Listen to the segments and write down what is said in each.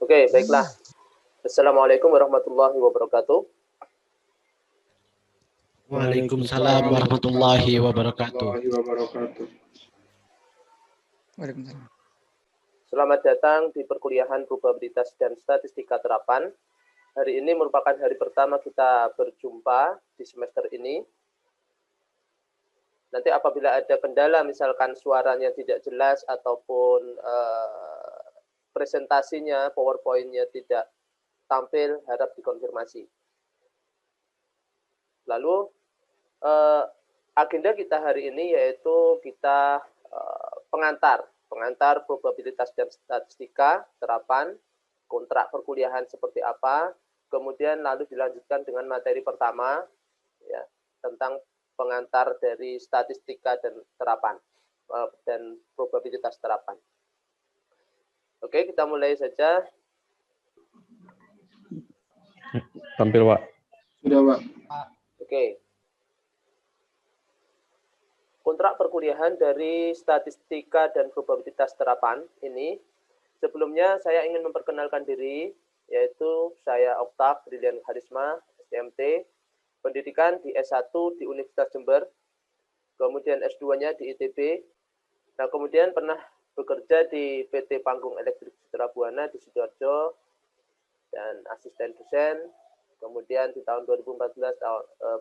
Oke, baiklah. Assalamualaikum warahmatullahi wabarakatuh. Waalaikumsalam warahmatullahi wabarakatuh. Waalaikumsalam. Selamat datang di perkuliahan probabilitas dan statistika terapan. Hari ini merupakan hari pertama kita berjumpa di semester ini. Nanti apabila ada kendala, misalkan suaranya tidak jelas ataupun presentasinya, PowerPoint-nya tidak tampil, harap dikonfirmasi. Lalu agenda kita hari ini yaitu kita pengantar probabilitas dan statistika terapan, kontrak perkuliahan seperti apa, kemudian lalu dilanjutkan dengan materi pertama ya, tentang pengantar dari statistika dan terapan dan probabilitas terapan. Oke, kita mulai saja. Tampil, Pak. Sudah, Pak. Oke. Kontrak perkuliahan dari statistika dan probabilitas terapan ini, sebelumnya saya ingin memperkenalkan diri, yaitu saya Oktav Brilian Harisma, STMT, pendidikan di S1 di Universitas Jember, kemudian S2-nya di ITB, nah kemudian pernah bekerja di PT Panggung Elektrik Citra Buana di Sidoarjo, dan asisten dosen. Kemudian di tahun 2014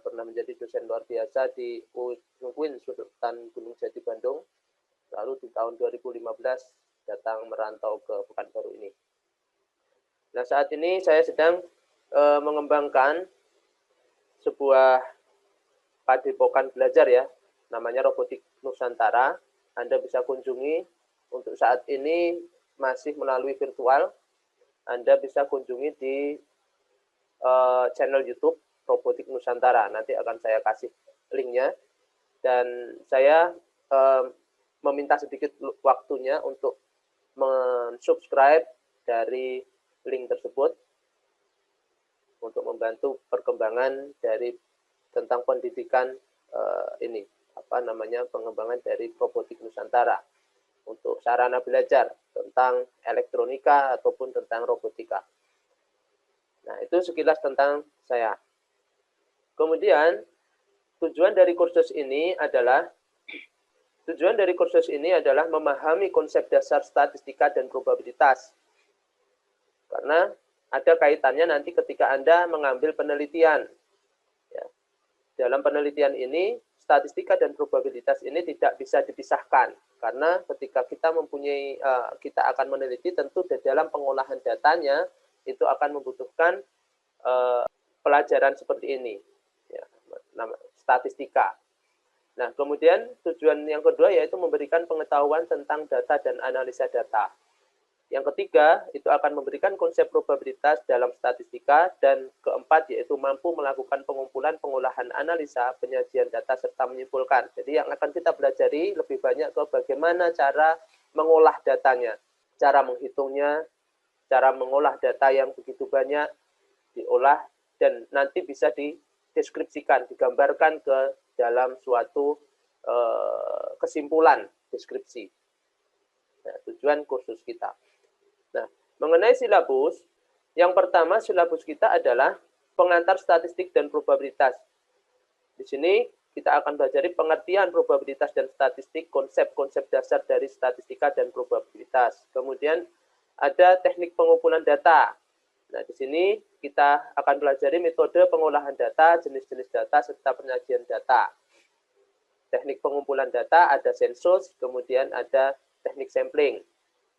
pernah menjadi dosen luar biasa di UIN Sultan Gunung Jati Bandung. Lalu di tahun 2015 datang merantau ke Pekanbaru ini. Nah, saat ini saya sedang mengembangkan sebuah padepokan belajar ya, namanya Robotik Nusantara. Anda bisa kunjungi, untuk saat ini masih melalui virtual. Anda bisa kunjungi di channel YouTube Robotik Nusantara. Nanti akan saya kasih linknya. Dan saya meminta sedikit waktunya untuk mensubscribe dari link tersebut untuk membantu perkembangan dari tentang pendidikan ini, pengembangan dari Robotik Nusantara untuk sarana belajar tentang elektronika ataupun tentang robotika. Nah, itu sekilas tentang saya. Kemudian tujuan dari kursus ini adalah memahami konsep dasar statistika dan probabilitas. Karena ada kaitannya nanti ketika Anda mengambil penelitian. Ya. Dalam penelitian ini, statistika dan probabilitas ini tidak bisa dipisahkan. Karena ketika kita kita akan meneliti, tentu di dalam pengolahan datanya, itu akan membutuhkan pelajaran seperti ini, ya, statistika. Nah, kemudian tujuan yang kedua yaitu memberikan pengetahuan tentang data dan analisa data. Yang ketiga, itu akan memberikan konsep probabilitas dalam statistika. Dan keempat, yaitu mampu melakukan pengumpulan, pengolahan, analisa, penyajian data, serta menyimpulkan. Jadi yang akan kita pelajari lebih banyak ke bagaimana cara mengolah datanya, cara menghitungnya, cara mengolah data yang begitu banyak, diolah, dan nanti bisa dideskripsikan, digambarkan ke dalam suatu kesimpulan deskripsi. Nah, tujuan kursus kita. Nah, mengenai silabus, yang pertama silabus kita adalah pengantar statistik dan probabilitas. Di sini kita akan belajar pengertian probabilitas dan statistik, konsep-konsep dasar dari statistika dan probabilitas. Kemudian ada teknik pengumpulan data. Nah, di sini kita akan pelajari metode pengolahan data, jenis-jenis data, serta penyajian data. Teknik pengumpulan data ada sensus, kemudian ada teknik sampling.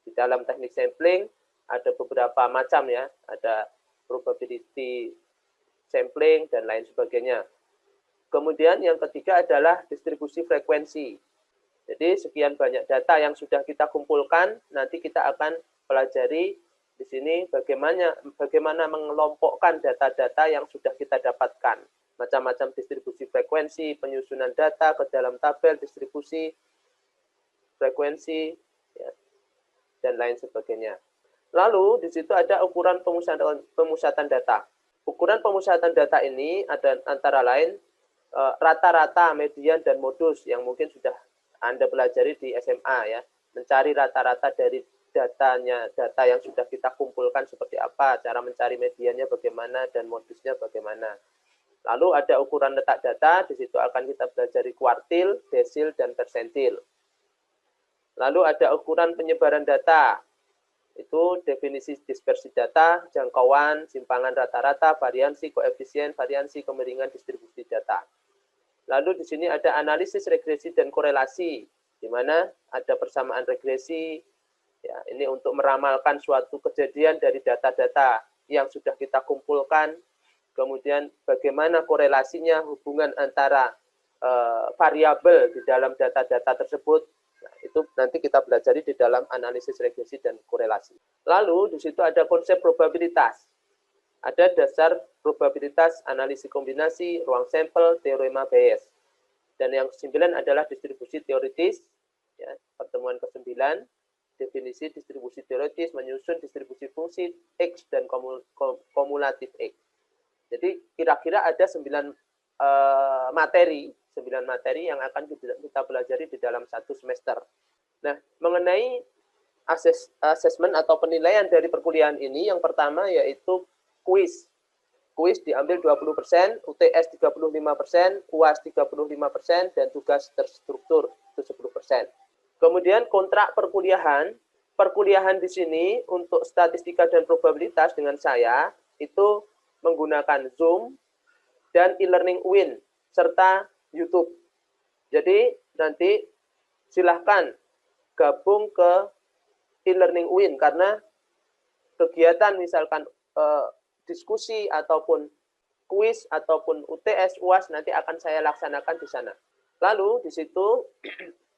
Di dalam teknik sampling ada beberapa macam ya, ada probability sampling dan lain sebagainya. Kemudian yang ketiga adalah distribusi frekuensi. Jadi sekian banyak data yang sudah kita kumpulkan, nanti kita akan pelajari di sini bagaimana mengelompokkan data-data yang sudah kita dapatkan. Macam-macam distribusi frekuensi, penyusunan data ke dalam tabel, distribusi frekuensi, ya, dan lain sebagainya. Lalu di situ ada ukuran pemusatan data. Ukuran pemusatan data ini ada antara lain rata-rata, median, dan modus yang mungkin sudah Anda pelajari di SMA ya. Mencari rata-rata dari data yang sudah kita kumpulkan seperti apa, cara mencari medianya bagaimana, dan modusnya bagaimana. Lalu ada ukuran letak data, di situ akan kita pelajari kuartil, desil, dan persentil. Lalu ada ukuran penyebaran data, itu definisi dispersi data, jangkauan, simpangan rata-rata, variansi, koefisien, variansi, kemiringan distribusi data. Lalu di sini ada analisis regresi dan korelasi, di mana ada persamaan regresi, ya, ini untuk meramalkan suatu kejadian dari data-data yang sudah kita kumpulkan. Kemudian bagaimana korelasinya, hubungan antara variabel di dalam data-data tersebut. Nah, itu nanti kita pelajari di dalam analisis regresi dan korelasi. Lalu di situ ada konsep probabilitas. Ada dasar probabilitas, analisis kombinasi, ruang sampel, teorema Bayes. Dan yang ke-9 adalah distribusi teoritis, ya, pertemuan ke-9, definisi distribusi teoritis, menyusun distribusi fungsi X dan kumulatif X. Jadi kira-kira ada 9 materi yang akan kita pelajari di dalam satu semester. Nah, mengenai asesmen atau penilaian dari perkuliahan ini, yang pertama yaitu kuis. Kuis diambil 20%, UTS 35%, UAS 35%, dan tugas terstruktur itu 10%. Kemudian kontrak perkuliahan. Perkuliahan di sini untuk statistika dan probabilitas dengan saya itu menggunakan Zoom dan e-learning UIN serta YouTube. Jadi nanti silahkan gabung ke e-learning UIN karena kegiatan misalkan diskusi ataupun kuis ataupun UTS UAS nanti akan saya laksanakan di sana. Lalu di situ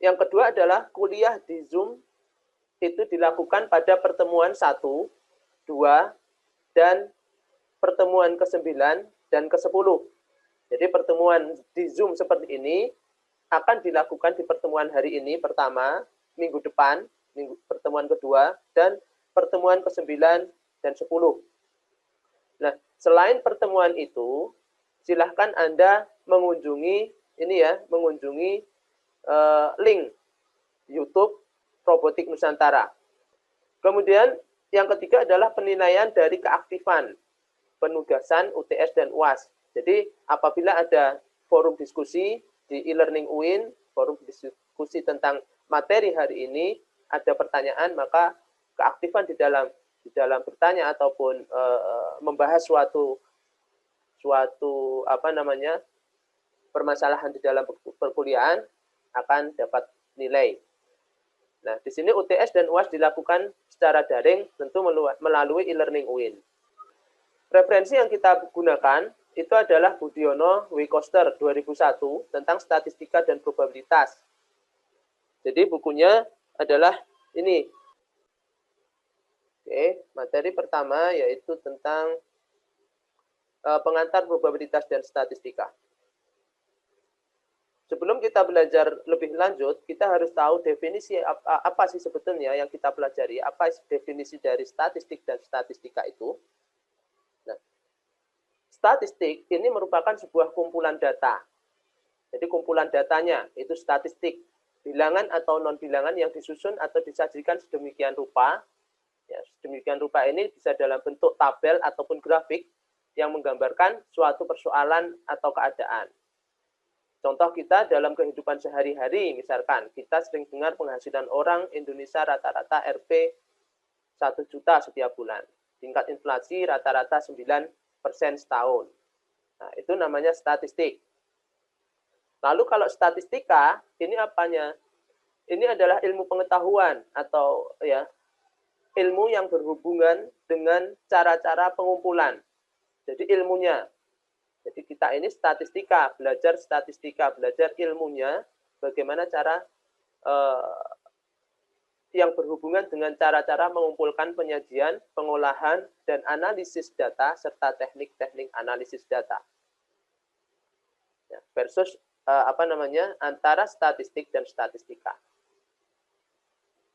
yang kedua adalah kuliah di Zoom itu dilakukan pada pertemuan 1, 2, dan pertemuan ke-9 dan ke-10. Jadi pertemuan di Zoom seperti ini akan dilakukan di pertemuan hari ini pertama, minggu depan, pertemuan kedua, dan pertemuan ke-9 dan 10. Nah, selain pertemuan itu, silahkan Anda mengunjungi link YouTube Robotik Nusantara. Kemudian yang ketiga adalah penilaian dari keaktifan penugasan UTS dan UAS. Jadi apabila ada forum diskusi di e-learning UIN, forum diskusi tentang materi hari ini, ada pertanyaan, maka keaktifan di dalam bertanya ataupun membahas suatu permasalahan di dalam perkuliahan akan dapat nilai. Nah, di sini UTS dan UAS dilakukan secara daring, tentu melalui e-learning UIN. Referensi yang kita gunakan itu adalah Budiono W. Koster 2001 tentang statistika dan probabilitas. Jadi bukunya adalah ini. Oke, materi pertama yaitu tentang pengantar probabilitas dan statistika. Sebelum kita belajar lebih lanjut, kita harus tahu definisi apa sih sebetulnya yang kita pelajari, apa definisi dari statistik dan statistika itu. Nah, statistik ini merupakan sebuah kumpulan data. Jadi kumpulan datanya itu statistik, bilangan atau non-bilangan yang disusun atau disajikan sedemikian rupa. Ya, sedemikian rupa ini bisa dalam bentuk tabel ataupun grafik yang menggambarkan suatu persoalan atau keadaan. Contoh kita dalam kehidupan sehari-hari, misalkan kita sering dengar penghasilan orang Indonesia rata-rata Rp 1 juta setiap bulan. Tingkat inflasi rata-rata 9% setahun. Nah, itu namanya statistik. Lalu kalau statistika, ini apanya? Ini adalah ilmu pengetahuan atau ya ilmu yang berhubungan dengan cara-cara pengumpulan. Jadi ilmunya. Jadi kita ini statistika, belajar ilmunya, bagaimana cara yang berhubungan dengan cara-cara mengumpulkan penyajian, pengolahan, dan analisis data, serta teknik-teknik analisis data. Ya, versus antara statistik dan statistika.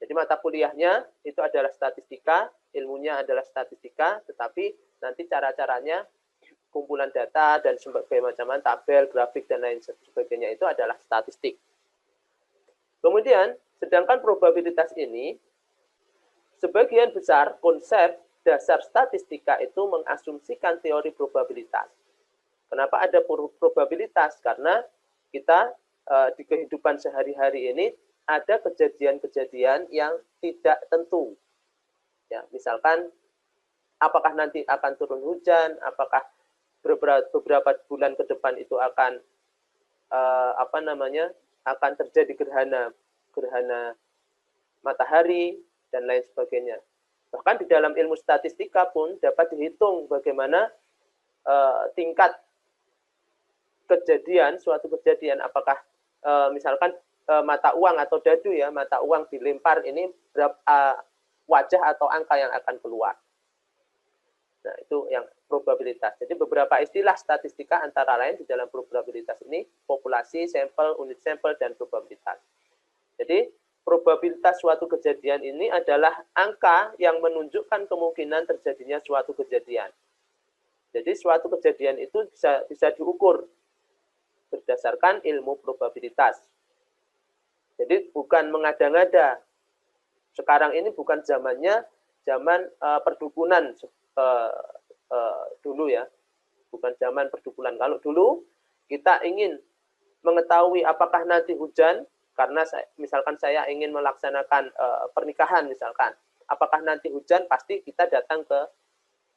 Jadi mata kuliahnya itu adalah statistika, ilmunya adalah statistika, tetapi nanti cara-caranya kumpulan data dan sebagainya macam tabel, grafik, dan lain sebagainya itu adalah statistik. Kemudian, sedangkan probabilitas ini sebagian besar konsep dasar statistika itu mengasumsikan teori probabilitas. Kenapa ada probabilitas? Karena kita di kehidupan sehari-hari ini ada kejadian-kejadian yang tidak tentu. Ya, misalkan apakah nanti akan turun hujan, apakah beberapa bulan ke depan itu akan akan terjadi gerhana matahari dan lain sebagainya. Bahkan di dalam ilmu statistika pun dapat dihitung bagaimana tingkat suatu kejadian, apakah misalkan mata uang atau dadu ya, mata uang dilempar ini berapa wajah atau angka yang akan keluar. Nah, itu yang probabilitas. Jadi beberapa istilah statistika antara lain di dalam probabilitas ini populasi, sampel, unit sampel, dan probabilitas. Jadi probabilitas suatu kejadian ini adalah angka yang menunjukkan kemungkinan terjadinya suatu kejadian. Jadi suatu kejadian itu bisa diukur berdasarkan ilmu probabilitas. Jadi bukan mengada-ngada. Sekarang ini bukan zaman perdukunan dulu ya. Bukan zaman perdukunan. Kalau dulu kita ingin mengetahui apakah nanti hujan, karena misalkan saya ingin melaksanakan pernikahan misalkan. Apakah nanti hujan, pasti kita datang ke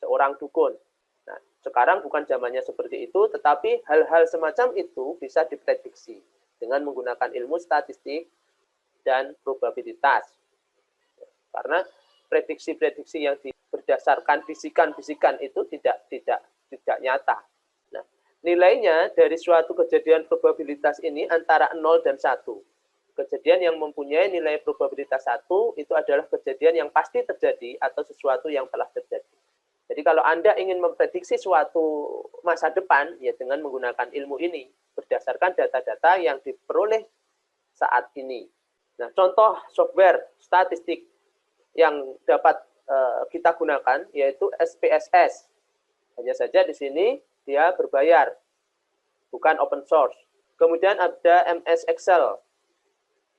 seorang dukun. Nah, sekarang bukan zamannya seperti itu, tetapi hal-hal semacam itu bisa diprediksi dengan menggunakan ilmu statistik dan probabilitas. Karena prediksi-prediksi yang berdasarkan bisikan-bisikan itu tidak nyata. Nah, nilainya dari suatu kejadian probabilitas ini antara 0 dan 1. Kejadian yang mempunyai nilai probabilitas 1 itu adalah kejadian yang pasti terjadi atau sesuatu yang telah terjadi. Jadi kalau Anda ingin memprediksi suatu masa depan, ya dengan menggunakan ilmu ini, berdasarkan data-data yang diperoleh saat ini. Nah, contoh software statistik yang dapat kita gunakan, yaitu SPSS. Hanya saja di sini dia berbayar, bukan open source. Kemudian ada MS Excel.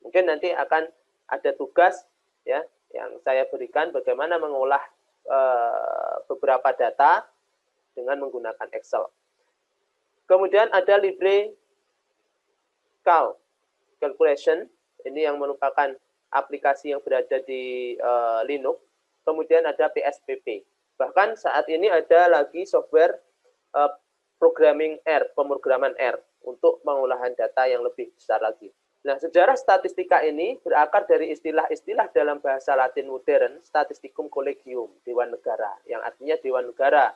Mungkin nanti akan ada tugas ya yang saya berikan bagaimana mengolah beberapa data dengan menggunakan Excel. Kemudian ada Libre Calculation, ini yang merupakan aplikasi yang berada di Linux. Kemudian ada PSPP. Bahkan saat ini ada lagi software pemrograman R untuk pengolahan data yang lebih besar lagi. Nah, sejarah statistika ini berakar dari istilah-istilah dalam bahasa Latin modern, statisticum collegium, Dewan Negara, yang artinya Dewan Negara.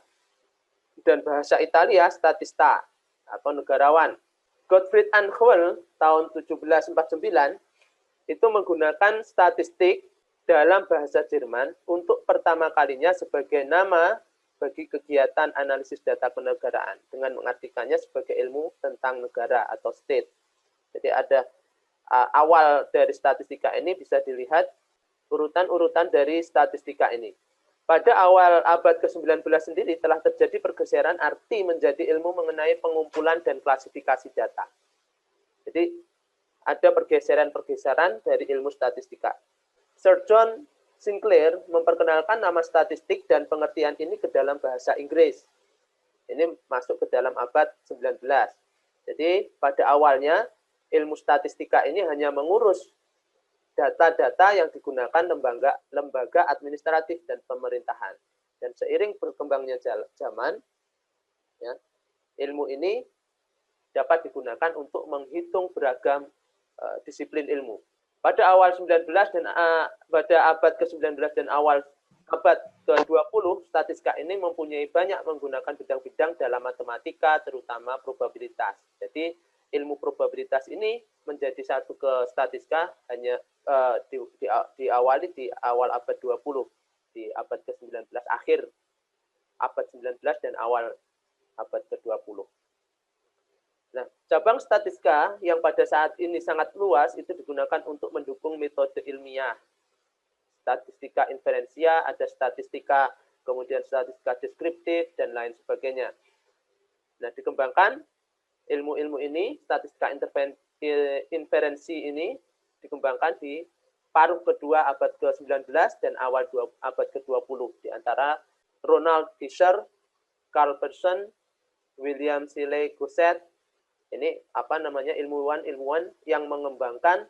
Dan bahasa Italia, statista, atau negarawan. Gottfried Angewel, tahun 1749, itu menggunakan statistik dalam bahasa Jerman untuk pertama kalinya sebagai nama bagi kegiatan analisis data kenegaraan, dengan mengartikannya sebagai ilmu tentang negara atau state. Jadi ada awal dari statistika ini bisa dilihat urutan-urutan dari statistika ini. Pada awal abad ke-19 sendiri telah terjadi pergeseran arti menjadi ilmu mengenai pengumpulan dan klasifikasi data. Jadi ada pergeseran-pergeseran dari ilmu statistika. Sir John Sinclair memperkenalkan nama statistik dan pengertian ini ke dalam bahasa Inggris. Ini masuk ke dalam abad 19. Jadi pada awalnya ilmu statistika ini hanya mengurus data-data yang digunakan lembaga administratif dan pemerintahan. Dan seiring berkembangnya zaman, ya, ilmu ini dapat digunakan untuk menghitung beragam disiplin ilmu. Pada awal 19 dan pada abad ke-19 dan awal abad ke-20, statistika ini mempunyai banyak menggunakan bidang-bidang dalam matematika, terutama probabilitas. Jadi ilmu probabilitas ini menjadi satu ke statistika hanya diawali di awal abad 20, di abad ke-19, akhir abad 19 dan awal abad ke-20. Nah, cabang statistika yang pada saat ini sangat luas itu digunakan untuk mendukung metode ilmiah. Statistika inferensia, ada statistika, kemudian statistika deskriptif, dan lain sebagainya. Nah, dikembangkan ilmu-ilmu ini, statistika inferensi ini dikembangkan di paruh kedua abad ke-19 dan awal abad ke-20 di antara Ronald Fisher, Carl Pearson, William Seeley Gosset. Ini ilmuwan yang mengembangkan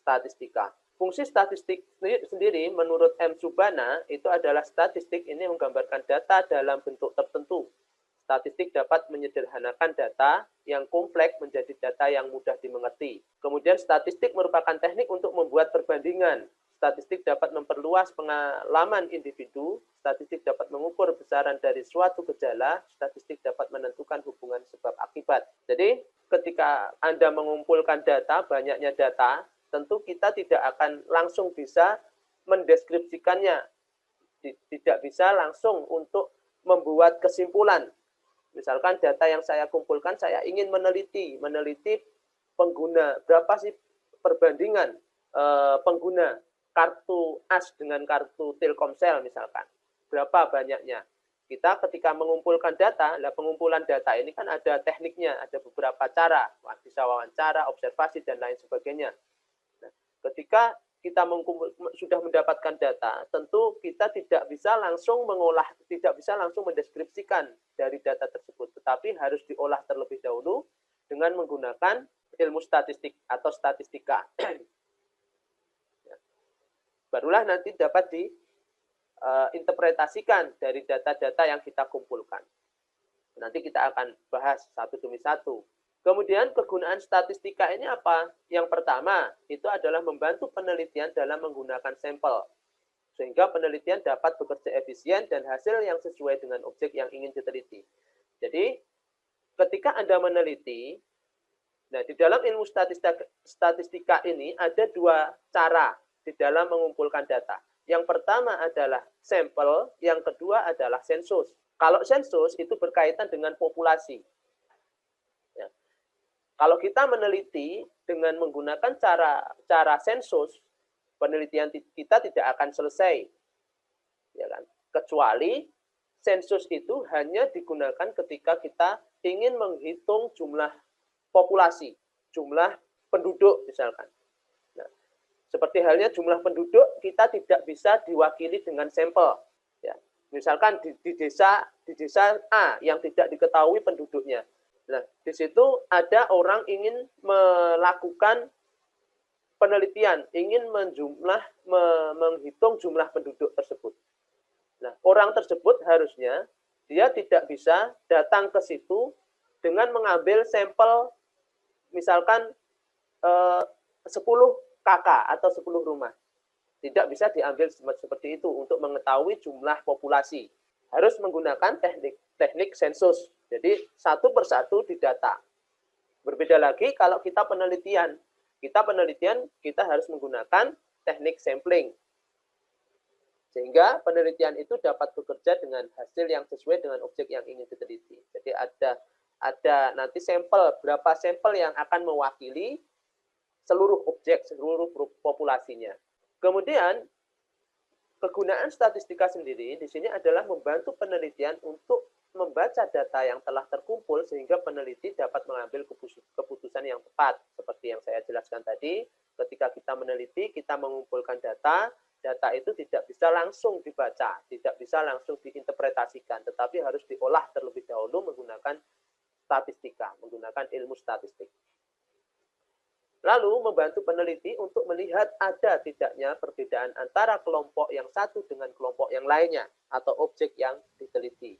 statistika. Fungsi statistik sendiri menurut M. Subana itu adalah statistik ini menggambarkan data dalam bentuk tertentu. Statistik dapat menyederhanakan data yang kompleks menjadi data yang mudah dimengerti. Kemudian statistik merupakan teknik untuk membuat perbandingan. Statistik dapat memperluas pengalaman individu. Statistik dapat mengukur besaran dari suatu gejala. Statistik dapat menentukan hubungan sebab akibat. Jadi ketika Anda mengumpulkan data, banyaknya data, tentu kita tidak akan langsung bisa mendeskripsikannya. Tidak bisa langsung untuk membuat kesimpulan. Misalkan data yang saya kumpulkan, saya ingin meneliti pengguna, berapa sih perbandingan pengguna kartu AS dengan kartu Telkomsel misalkan. Berapa banyaknya. Kita ketika mengumpulkan data, pengumpulan data ini kan ada tekniknya, ada beberapa cara, bisa wawancara, observasi, dan lain sebagainya. Ketika kita sudah mendapatkan data, tentu kita tidak bisa langsung mengolah, tidak bisa langsung mendeskripsikan dari data tersebut, tetapi harus diolah terlebih dahulu dengan menggunakan ilmu statistik atau statistika. Barulah nanti dapat diinterpretasikan dari data-data yang kita kumpulkan. Nanti kita akan bahas satu demi satu. Kemudian kegunaan statistika ini apa? Yang pertama, itu adalah membantu penelitian dalam menggunakan sampel. Sehingga penelitian dapat bekerja efisien dan hasil yang sesuai dengan objek yang ingin diteliti. Jadi, ketika Anda meneliti, nah di dalam ilmu statistika ini ada dua cara di dalam mengumpulkan data. Yang pertama adalah sampel, yang kedua adalah sensus. Kalau sensus itu berkaitan dengan populasi. Kalau kita meneliti dengan menggunakan cara sensus, penelitian kita tidak akan selesai. Ya kan? Kecuali sensus itu hanya digunakan ketika kita ingin menghitung jumlah populasi, jumlah penduduk misalkan. Nah, seperti halnya jumlah penduduk kita tidak bisa diwakili dengan sampel. Ya. Misalkan di desa A yang tidak diketahui penduduknya. Nah, di situ ada orang ingin melakukan penelitian, ingin menghitung jumlah penduduk tersebut. Nah, orang tersebut harusnya dia tidak bisa datang ke situ dengan mengambil sampel misalkan 10 kakak atau 10 rumah. Tidak bisa diambil seperti itu untuk mengetahui jumlah populasi. Harus menggunakan teknik sensus. Jadi satu persatu didata. Berbeda lagi kalau kita penelitian. Kita harus menggunakan teknik sampling. Sehingga penelitian itu dapat bekerja dengan hasil yang sesuai dengan objek yang ingin diteliti. Jadi ada nanti sampel, berapa sampel yang akan mewakili seluruh objek, seluruh populasinya. Kemudian kegunaan statistika sendiri di sini adalah membantu penelitian untuk membaca data yang telah terkumpul sehingga peneliti dapat mengambil keputusan yang tepat. Seperti yang saya jelaskan tadi, ketika kita meneliti, kita mengumpulkan data itu tidak bisa langsung dibaca, tidak bisa langsung diinterpretasikan, tetapi harus diolah terlebih dahulu menggunakan statistika, menggunakan ilmu statistik. Lalu membantu peneliti untuk melihat ada tidaknya perbedaan antara kelompok yang satu dengan kelompok yang lainnya atau objek yang diteliti.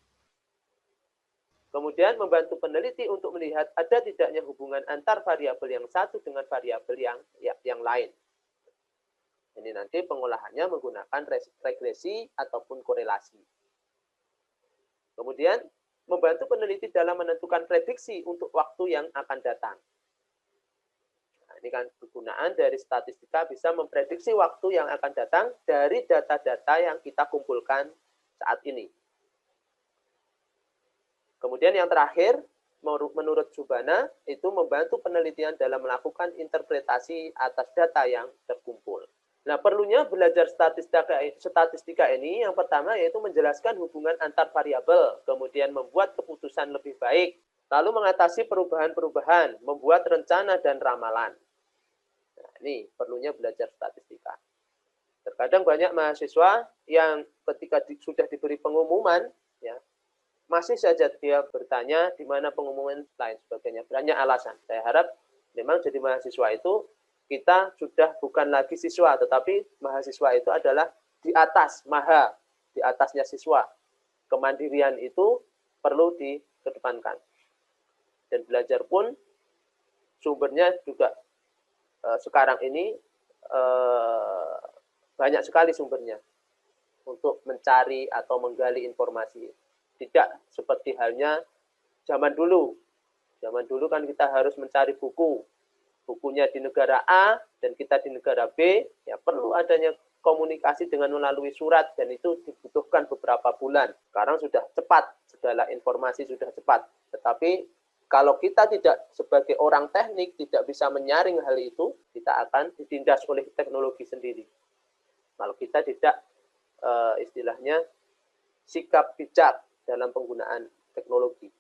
Kemudian membantu peneliti untuk melihat ada tidaknya hubungan antar variabel yang satu dengan variabel yang lain. Ini nanti pengolahannya menggunakan regresi ataupun korelasi. Kemudian membantu peneliti dalam menentukan prediksi untuk waktu yang akan datang. Nah, ini kan kegunaan dari statistika bisa memprediksi waktu yang akan datang dari data-data yang kita kumpulkan saat ini. Kemudian yang terakhir, menurut Subana, itu membantu penelitian dalam melakukan interpretasi atas data yang terkumpul. Nah, perlunya belajar statistika ini, yang pertama yaitu menjelaskan hubungan antar variabel, kemudian membuat keputusan lebih baik, lalu mengatasi perubahan-perubahan, membuat rencana dan ramalan. Nah, ini perlunya belajar statistika. Terkadang banyak mahasiswa yang ketika sudah diberi pengumuman, ya, masih saja dia bertanya di mana pengumuman lain sebagainya. Banyak alasan. Saya harap memang jadi mahasiswa itu kita sudah bukan lagi siswa, tetapi mahasiswa itu adalah di atas, maha, di atasnya siswa. Kemandirian itu perlu dikedepankan. Dan belajar pun sumbernya juga sekarang ini banyak sekali sumbernya untuk mencari atau menggali informasi. Tidak seperti halnya zaman dulu. Zaman dulu kan kita harus mencari buku. Bukunya di negara A dan kita di negara B, ya perlu adanya komunikasi dengan melalui surat dan itu dibutuhkan beberapa bulan. Sekarang sudah cepat, segala informasi sudah cepat. Tetapi kalau kita tidak sebagai orang teknik tidak bisa menyaring hal itu, kita akan ditindas oleh teknologi sendiri. Kalau kita tidak istilahnya sikap bijak dalam penggunaan teknologi.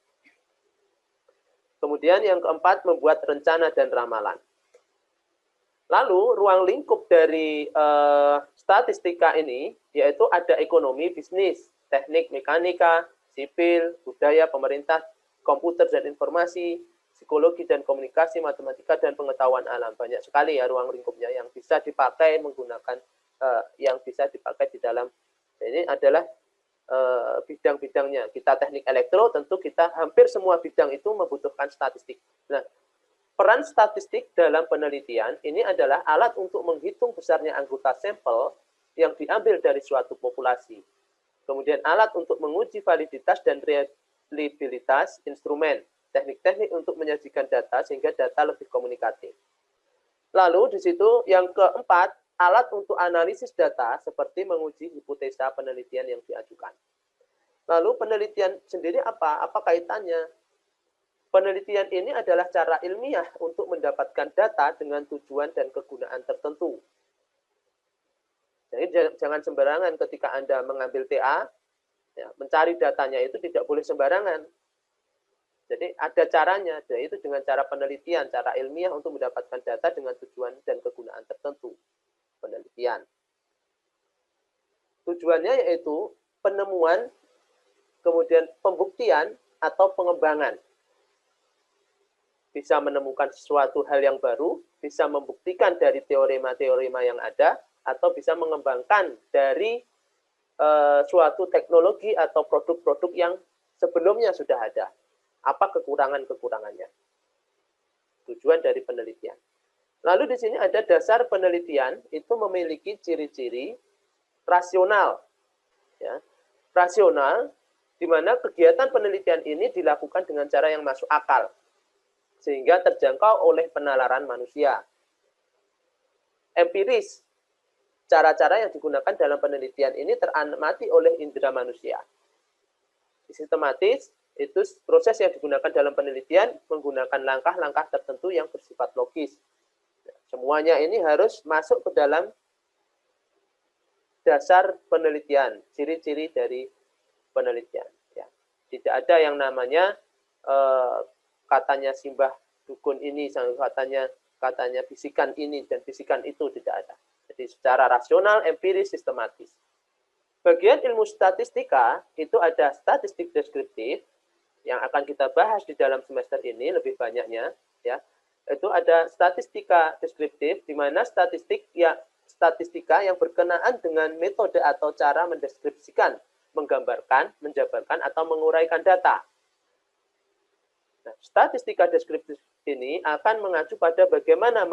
Kemudian yang keempat, membuat rencana dan ramalan. Lalu ruang lingkup dari statistika ini yaitu ada ekonomi, bisnis, teknik, mekanika, sipil, budaya, pemerintah, komputer dan informasi, psikologi dan komunikasi, matematika dan pengetahuan alam. Banyak sekali ya ruang lingkupnya yang bisa dipakai menggunakan yang bisa dipakai di dalam. Ini adalah bidang-bidangnya. Kita teknik elektro, tentu kita hampir semua bidang itu membutuhkan statistik. Nah, peran statistik dalam penelitian ini adalah alat untuk menghitung besarnya anggota sampel yang diambil dari suatu populasi. Kemudian alat untuk menguji validitas dan reliabilitas instrumen, teknik-teknik untuk menyajikan data sehingga data lebih komunikatif. Lalu di situ yang keempat, alat untuk analisis data seperti menguji hipotesa penelitian yang diajukan. Lalu penelitian sendiri apa? Apa kaitannya? Penelitian ini adalah cara ilmiah untuk mendapatkan data dengan tujuan dan kegunaan tertentu. Jadi jangan sembarangan ketika Anda mengambil TA, ya, mencari datanya itu tidak boleh sembarangan. Jadi ada caranya, yaitu dengan cara penelitian, cara ilmiah untuk mendapatkan data dengan tujuan dan kegunaan tertentu. Penelitian. Tujuannya yaitu penemuan, kemudian pembuktian atau pengembangan. Bisa menemukan sesuatu hal yang baru, bisa membuktikan dari teorema-teorema yang ada, atau bisa mengembangkan dari suatu teknologi atau produk-produk yang sebelumnya sudah ada. Apa kekurangan-kekurangannya? Tujuan dari penelitian. Lalu di sini ada dasar penelitian itu memiliki ciri-ciri rasional. Ya. Rasional di mana kegiatan penelitian ini dilakukan dengan cara yang masuk akal sehingga terjangkau oleh penalaran manusia. Empiris, cara-cara yang digunakan dalam penelitian ini teramati oleh indera manusia. Sistematis, itu proses yang digunakan dalam penelitian menggunakan langkah-langkah tertentu yang bersifat logis. Semuanya ini harus masuk ke dalam dasar penelitian, ciri-ciri dari penelitian. Ya. Tidak ada yang namanya katanya simbah dukun ini, katanya bisikan ini dan bisikan itu, tidak ada. Jadi secara rasional, empiris, sistematis. Bagian ilmu statistika itu ada statistik deskriptif yang akan kita bahas di dalam semester ini lebih banyaknya, ya. Itu ada statistika deskriptif di mana statistika yang berkenaan dengan metode atau cara mendeskripsikan, menggambarkan, menjabarkan atau menguraikan data. Nah, statistika deskriptif ini akan mengacu pada bagaimana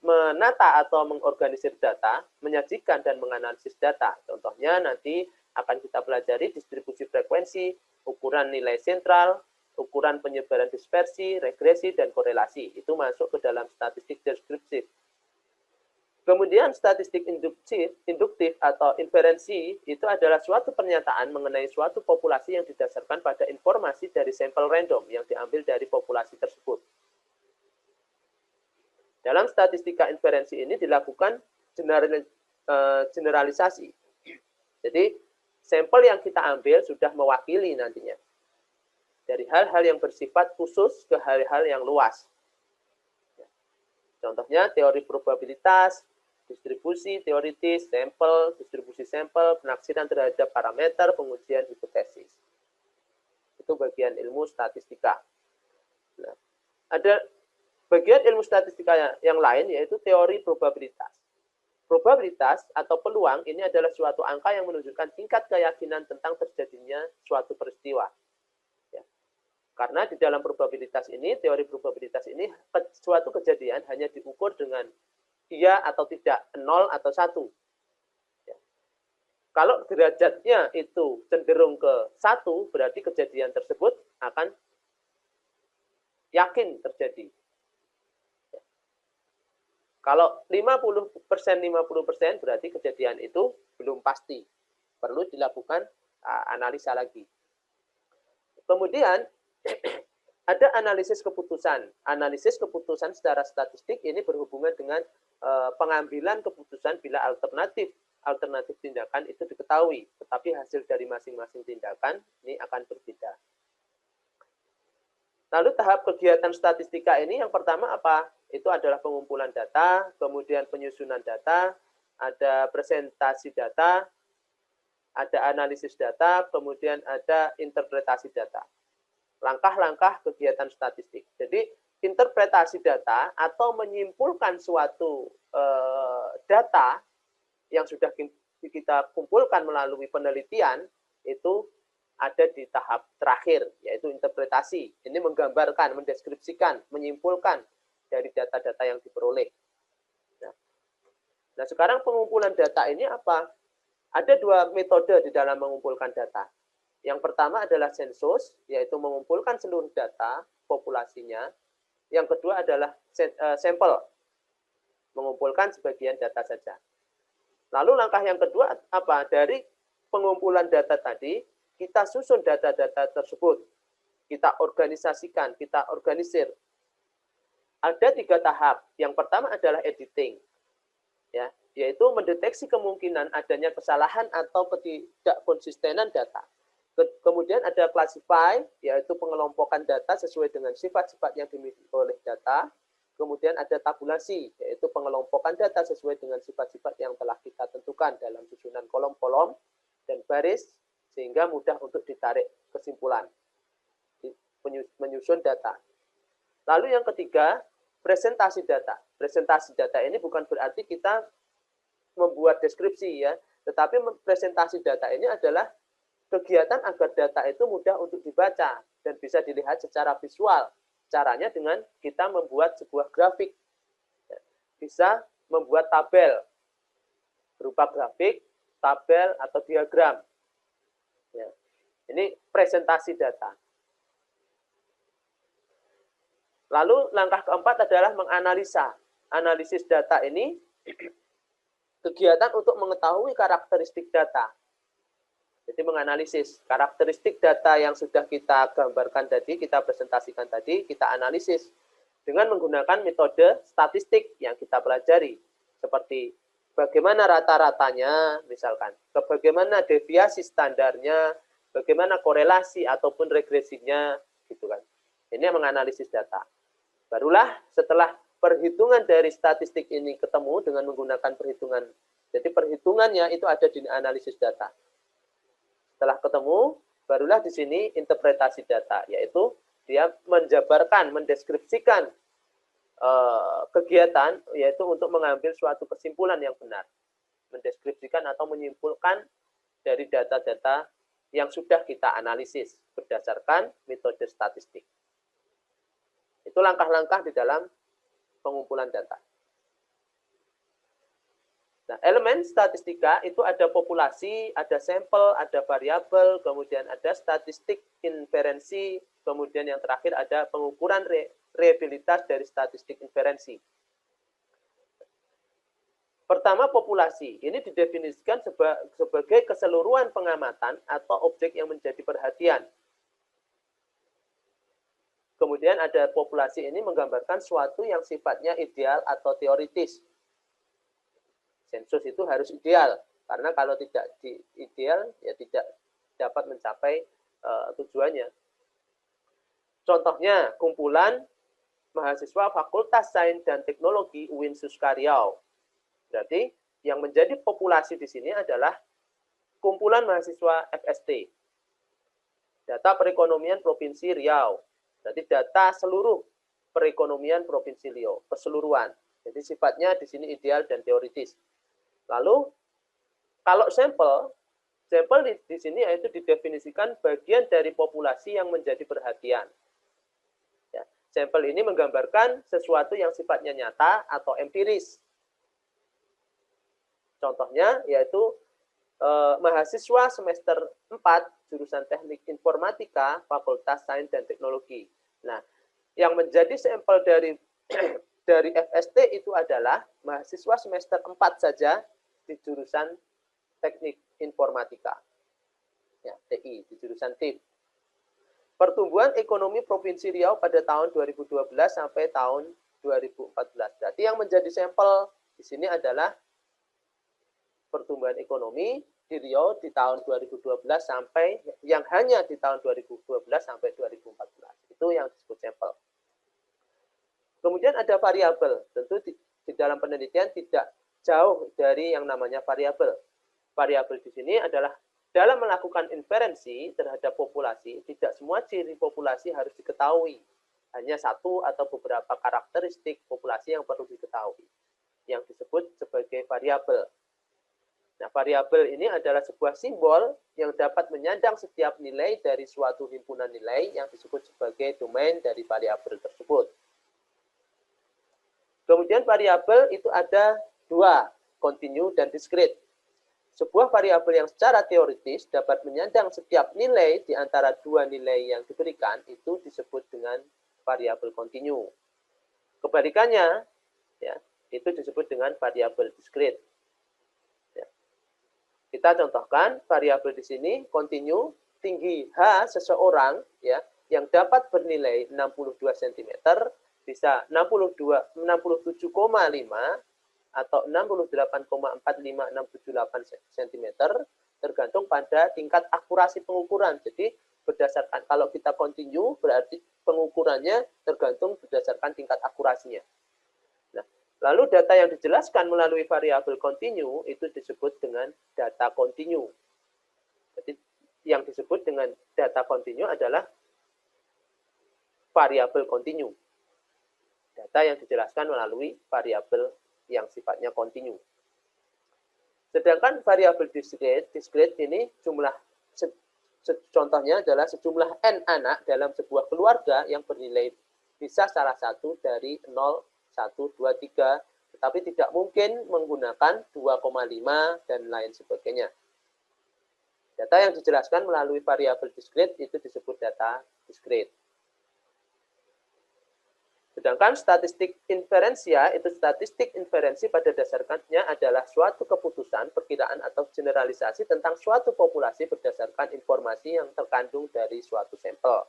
menata atau mengorganisir data, menyajikan dan menganalisis data. Contohnya nanti akan kita pelajari distribusi frekuensi, ukuran nilai sentral, ukuran penyebaran dispersi, regresi, dan korelasi. Itu masuk ke dalam statistik deskriptif. Kemudian statistik induktif atau inferensi itu adalah suatu pernyataan mengenai suatu populasi yang didasarkan pada informasi dari sampel random yang diambil dari populasi tersebut. Dalam statistika inferensi ini dilakukan generalisasi. Jadi sampel yang kita ambil sudah mewakili nantinya. Dari hal-hal yang bersifat khusus ke hal-hal yang luas. Contohnya teori probabilitas, distribusi teoritis, sampel, distribusi sampel, penaksiran terhadap parameter, pengujian hipotesis. Itu bagian ilmu statistika. Nah, ada bagian ilmu statistika yang lain yaitu teori probabilitas. Probabilitas atau peluang ini adalah suatu angka yang menunjukkan tingkat keyakinan tentang terjadinya suatu peristiwa. Ya. Karena di dalam probabilitas ini, teori probabilitas ini, suatu kejadian hanya diukur dengan iya atau tidak, 0 atau 1. Ya. Kalau derajatnya itu cenderung ke 1, berarti kejadian tersebut akan yakin terjadi. Ya. Kalau 50% berarti kejadian itu belum pasti. Perlu dilakukan analisa lagi. Kemudian ada analisis keputusan. Analisis keputusan secara statistik ini berhubungan dengan pengambilan keputusan bila alternatif tindakan itu diketahui, tetapi hasil dari masing-masing tindakan ini akan berbeda. Lalu tahap kegiatan statistika ini yang pertama apa? Itu adalah pengumpulan data, kemudian penyusunan data, ada presentasi data, ada analisis data, kemudian ada interpretasi data. Langkah-langkah kegiatan statistik. Jadi interpretasi data atau menyimpulkan suatu data yang sudah kita kumpulkan melalui penelitian itu ada di tahap terakhir, yaitu interpretasi. Ini menggambarkan, mendeskripsikan, menyimpulkan dari data-data yang diperoleh. Nah, sekarang pengumpulan data ini apa? Ada dua metode di dalam mengumpulkan data. Yang pertama adalah sensus, yaitu mengumpulkan seluruh data populasinya. Yang kedua adalah sampel, mengumpulkan sebagian data saja. Lalu langkah yang kedua apa? Dari pengumpulan data tadi, kita susun data-data tersebut. Kita organisasikan, kita organisir. Ada 3 tahap. Yang pertama adalah editing, ya, yaitu mendeteksi kemungkinan adanya kesalahan atau ketidakkonsistenan data. Kemudian ada classify, yaitu pengelompokan data sesuai dengan sifat-sifat yang dimiliki oleh data. Kemudian ada tabulasi, yaitu pengelompokan data sesuai dengan sifat-sifat yang telah kita tentukan dalam susunan kolom-kolom dan baris, sehingga mudah untuk ditarik kesimpulan, menyusun data. Lalu yang ketiga, presentasi data. Presentasi data ini bukan berarti kita membuat deskripsi, ya, tetapi presentasi data ini adalah kegiatan agar data itu mudah untuk dibaca dan bisa dilihat secara visual. Caranya dengan kita membuat sebuah grafik. Bisa membuat tabel berupa grafik, tabel, atau diagram. Ya. Ini presentasi data. Lalu langkah keempat adalah menganalisa. Analisis data ini kegiatan untuk mengetahui karakteristik data. Jadi menganalisis karakteristik data yang sudah kita gambarkan tadi, kita presentasikan tadi, kita analisis dengan menggunakan metode statistik yang kita pelajari. Seperti bagaimana rata-ratanya, misalkan, bagaimana deviasi standarnya, bagaimana korelasi ataupun regresinya, gitu kan. Ini menganalisis data. Barulah setelah perhitungan dari statistik ini ketemu dengan menggunakan perhitungan. Jadi perhitungannya itu ada di analisis data. Setelah ketemu, barulah di sini interpretasi data, yaitu dia menjabarkan, mendeskripsikan kegiatan, yaitu untuk mengambil suatu kesimpulan yang benar. Mendeskripsikan atau menyimpulkan dari data-data yang sudah kita analisis berdasarkan metode statistik. Itu langkah-langkah di dalam pengumpulan data. Nah, elemen statistika itu ada populasi, ada sampel, ada variabel, kemudian ada statistik inferensi, kemudian yang terakhir ada pengukuran reliabilitas dari statistik inferensi. Pertama, populasi. Ini didefinisikan sebagai keseluruhan pengamatan atau objek yang menjadi perhatian. Kemudian ada populasi ini menggambarkan suatu yang sifatnya ideal atau teoritis. Sensus itu harus ideal, karena kalau tidak ideal, ya tidak dapat mencapai tujuannya. Contohnya, kumpulan mahasiswa Fakultas Sains dan Teknologi UIN Suskaryau. Berarti yang menjadi populasi di sini adalah kumpulan mahasiswa FST. Data perekonomian Provinsi Riau. Berarti data seluruh perekonomian Provinsi Riau, keseluruhan. Jadi sifatnya di sini ideal dan teoritis. Lalu kalau sampel di sini yaitu didefinisikan bagian dari populasi yang menjadi perhatian. Ya, sampel ini menggambarkan sesuatu yang sifatnya nyata atau empiris. Contohnya yaitu mahasiswa semester 4 jurusan Teknik Informatika Fakultas Sains dan Teknologi. Nah, yang menjadi sampel dari FST itu adalah mahasiswa semester 4 saja di jurusan Teknik Informatika. Ya, TI, di jurusan TIP. Pertumbuhan ekonomi Provinsi Riau pada tahun 2012 sampai tahun 2014. Berarti yang menjadi sampel di sini adalah pertumbuhan ekonomi di Riau di tahun 2012 sampai yang hanya di tahun 2012 sampai 2014. Itu yang disebut sampel. Kemudian ada variabel. Tentu di dalam penelitian tidak jauh dari yang namanya variabel. Variabel di sini adalah dalam melakukan inferensi terhadap populasi, tidak semua ciri populasi harus diketahui. Hanya satu atau beberapa karakteristik populasi yang perlu diketahui, yang disebut sebagai variabel. Nah, variabel ini adalah sebuah simbol yang dapat menyandang setiap nilai dari suatu himpunan nilai yang disebut sebagai domain dari variabel tersebut. Kemudian variabel itu ada dua, continue dan discrete. Sebuah variabel yang secara teoritis dapat menyandang setiap nilai di antara dua nilai yang diberikan itu disebut dengan variabel continue. Kebalikannya, ya, itu disebut dengan variabel discrete. Ya. Kita contohkan variabel di sini continue tinggi H seseorang ya yang dapat bernilai 62 cm bisa 67,5 atau 68,45678 cm tergantung pada tingkat akurasi pengukuran. Jadi berdasarkan kalau kita continue berarti pengukurannya tergantung berdasarkan tingkat akurasinya. Nah, lalu data yang dijelaskan melalui variabel continue itu disebut dengan data continue. Jadi yang disebut dengan data continue adalah variabel continue. Data yang dijelaskan melalui variabel yang sifatnya continue. Sedangkan variabel discrete ini jumlah contohnya adalah sejumlah n anak dalam sebuah keluarga yang bernilai bisa salah satu dari 0, 1, 2, 3, tetapi tidak mungkin menggunakan 2,5 dan lain sebagainya. Data yang dijelaskan melalui variabel discrete itu disebut data discrete. Sedangkan statistik inferensia itu statistik inferensi pada dasarnya adalah suatu keputusan, perkiraan atau generalisasi tentang suatu populasi berdasarkan informasi yang terkandung dari suatu sampel.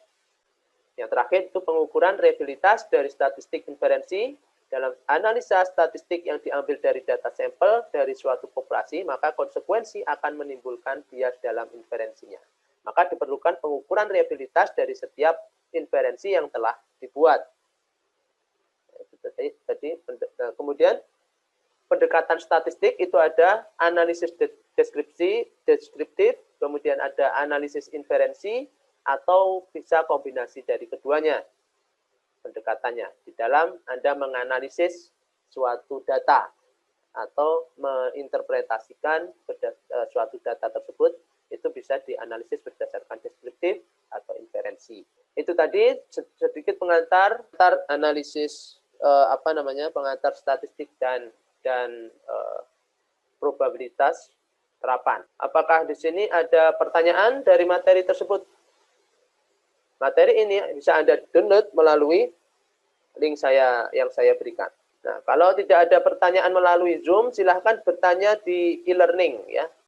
Yang terakhir itu pengukuran reliabilitas dari statistik inferensi. Dalam analisa statistik yang diambil dari data sampel dari suatu populasi, maka konsekuensi akan menimbulkan bias dalam inferensinya. Maka diperlukan pengukuran reliabilitas dari setiap inferensi yang telah dibuat. Kemudian pendekatan statistik itu ada analisis deskriptif, kemudian ada analisis inferensi, atau bisa kombinasi dari keduanya pendekatannya. Di dalam Anda menganalisis suatu data atau menginterpretasikan suatu data tersebut, itu bisa dianalisis berdasarkan deskriptif atau inferensi. Itu tadi sedikit pengantar analisis pengantar statistik dan probabilitas terapan. Apakah di sini ada pertanyaan dari materi tersebut? Materi ini bisa Anda download melalui link yang saya berikan. Nah, kalau tidak ada pertanyaan melalui Zoom, silahkan bertanya di e-learning ya.